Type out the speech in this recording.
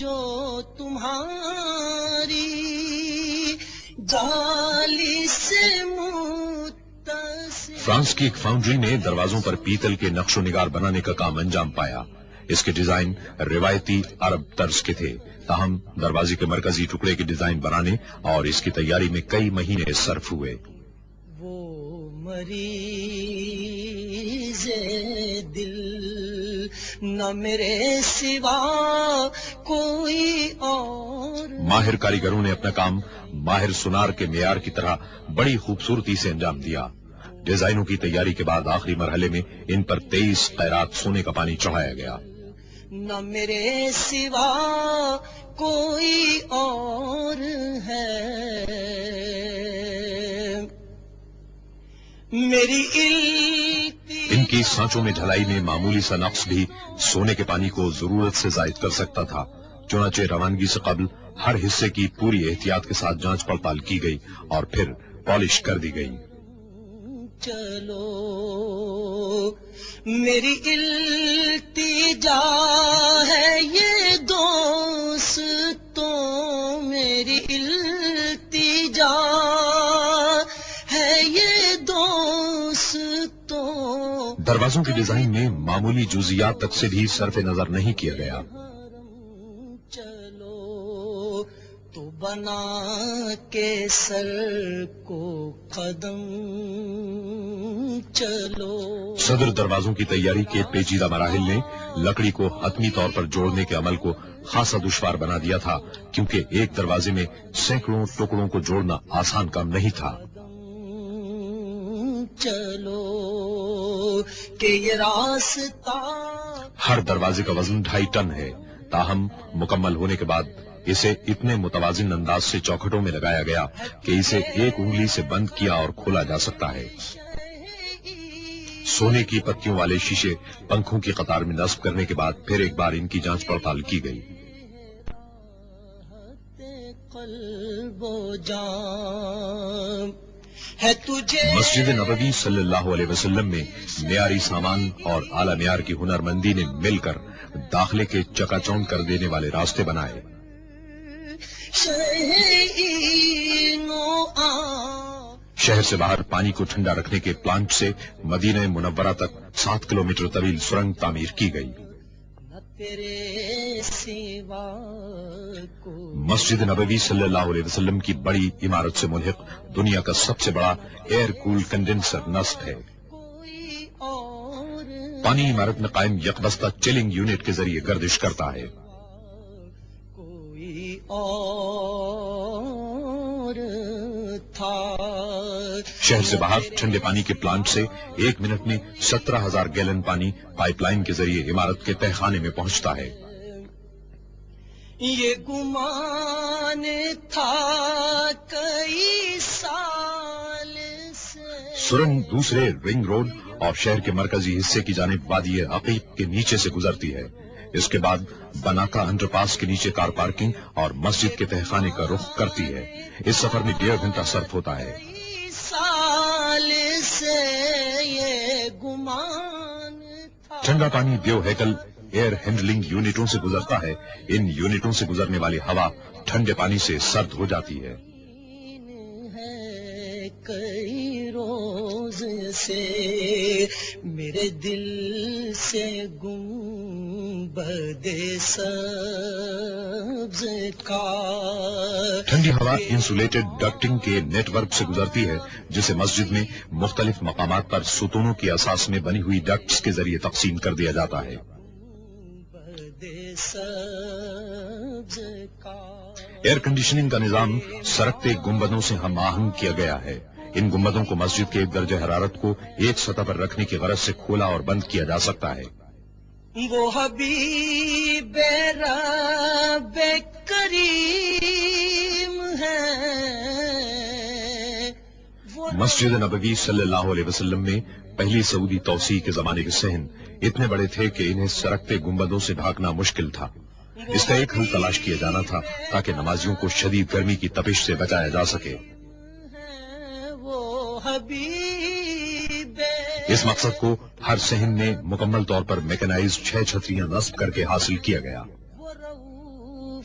جو تمہاری جالی سے متصل. فرانس کی ایک فاؤنڈری نے دروازوں پر پیتل کے نقش و نگار بنانے کا کام انجام پایا. اس کے ڈیزائن روایتی عرب طرز کے تھے، تاہم دروازے کے مرکزی ٹکڑے کے ڈیزائن بنانے اور اس کی تیاری میں کئی مہینے صرف ہوئے. وہ مریض دل نہ میرے سوا کوئی اور. ماہر کاریگروں نے اپنا کام ماہر سونار کے معیار کی طرح بڑی خوبصورتی سے انجام دیا. ڈیزائنوں کی تیاری کے بعد آخری مرحلے میں ان پر 23 قیرات سونے کا پانی چڑھایا گیا. نہ میرے سوا کوئی اور ہے. میری ان کی سانچوں میں ڈھلائی میں معمولی سا نقص بھی سونے کے پانی کو ضرورت سے زائد کر سکتا تھا. چنانچہ روانگی سے قبل ہر حصے کی پوری احتیاط کے ساتھ جانچ پڑتال کی گئی اور پھر پالش کر دی گئی. چلو میری التجا ہے یہ دوستوں، میری التجا ہے یہ دوستوں. دروازوں کے ڈیزائن میں معمولی جزیات تک سے بھی صرف نظر نہیں کیا گیا. چلو تو بنا کے سر کو قدم چلو. صدر دروازوں کی تیاری کے پیچیدہ مراحل نے لکڑی کو حتمی طور پر جوڑنے کے عمل کو خاصا دشوار بنا دیا تھا، کیونکہ ایک دروازے میں سینکڑوں ٹکڑوں کو جوڑنا آسان کام نہیں تھا. چلو کہ یہ راستہ. ہر دروازے کا وزن 2.5 ٹن ہے، تاہم مکمل ہونے کے بعد اسے اتنے متوازن انداز سے چوکھٹوں میں لگایا گیا کہ اسے ایک انگلی سے بند کیا اور کھولا جا سکتا ہے. سونے کی پتیوں والے شیشے پنکھوں کی قطار میں نصب کرنے کے بعد پھر ایک بار ان کی جانچ پڑتال کی گئی. قلب و جان ہے تجھے. مسجد نبوی صلی اللہ علیہ وسلم میں معیاری سامان اور اعلی معیار کی ہنرمندی نے مل کر داخلے کے چکا چوند کر دینے والے راستے بنائے. شہر سے باہر پانی کو ٹھنڈا رکھنے کے پلانٹ سے مدینہ منورہ تک 7 کلومیٹر طویل سرنگ تعمیر کی گئی. مسجد نبوی صلی اللہ علیہ وسلم کی بڑی عمارت سے ملحق دنیا کا سب سے بڑا ایئر کول کنڈینسر نصب ہے. پانی عمارت میں قائم یکبستہ چلنگ یونٹ کے ذریعے گردش کرتا ہے. کوئی اور تھا. شہر سے باہر ٹھنڈے پانی کے پلانٹ سے 1 منٹ میں 17,000 گیلن پانی پائپ لائن کے ذریعے عمارت کے تہخانے میں پہنچتا ہے. یہ گمان تھا کئی سال سے. سرنگ دوسرے رنگ روڈ اور شہر کے مرکزی حصے کی جانب وادی عقیق کے نیچے سے گزرتی ہے. اس کے بعد بناکا انڈر پاس کے نیچے کار پارکنگ اور مسجد کے تہخانے کا رخ کرتی ہے. اس سفر میں 1.5 گھنٹہ صرف ہوتا ہے. سال سے یہ گمان تھا. ٹھنڈا پانی دیو ہیکل ایئر ہینڈلنگ یونٹوں سے گزرتا ہے. ان یونٹوں سے گزرنے والی ہوا ٹھنڈے پانی سے سرد ہو جاتی ہے. کئی روز سے میرے دل سے گنبد سبز کا. ٹھنڈی ہوا انسولیٹڈ ڈکٹنگ کے نیٹ ورک سے گزرتی ہے، جسے مسجد میں مختلف مقامات پر ستونوں کی اساس میں بنی ہوئی ڈکٹس کے ذریعے تقسیم کر دیا جاتا ہے. ایئر کنڈیشننگ کا نظام سرکتے گنبدوں سے ہم آہنگ کیا گیا ہے. ان گنبدوں کو مسجد کے درجہ حرارت کو ایک سطح پر رکھنے کی غرض سے کھولا اور بند کیا جا سکتا ہے. وہ حبیب رب کریم ہے. مسجد نبوی صلی اللہ علیہ وسلم میں پہلی سعودی توسیع کے زمانے کے صحن اتنے بڑے تھے کہ انہیں سرکتے گنبدوں سے ڈھانکنا مشکل تھا. اس کا ایک حل تلاش کیا جانا تھا تاکہ نمازیوں کو شدید گرمی کی تپش سے بچایا جا سکے. اس مقصد کو ہر صحن میں مکمل طور پر میکنائز 6 چھتریاں نصب کر کے حاصل کیا گیا.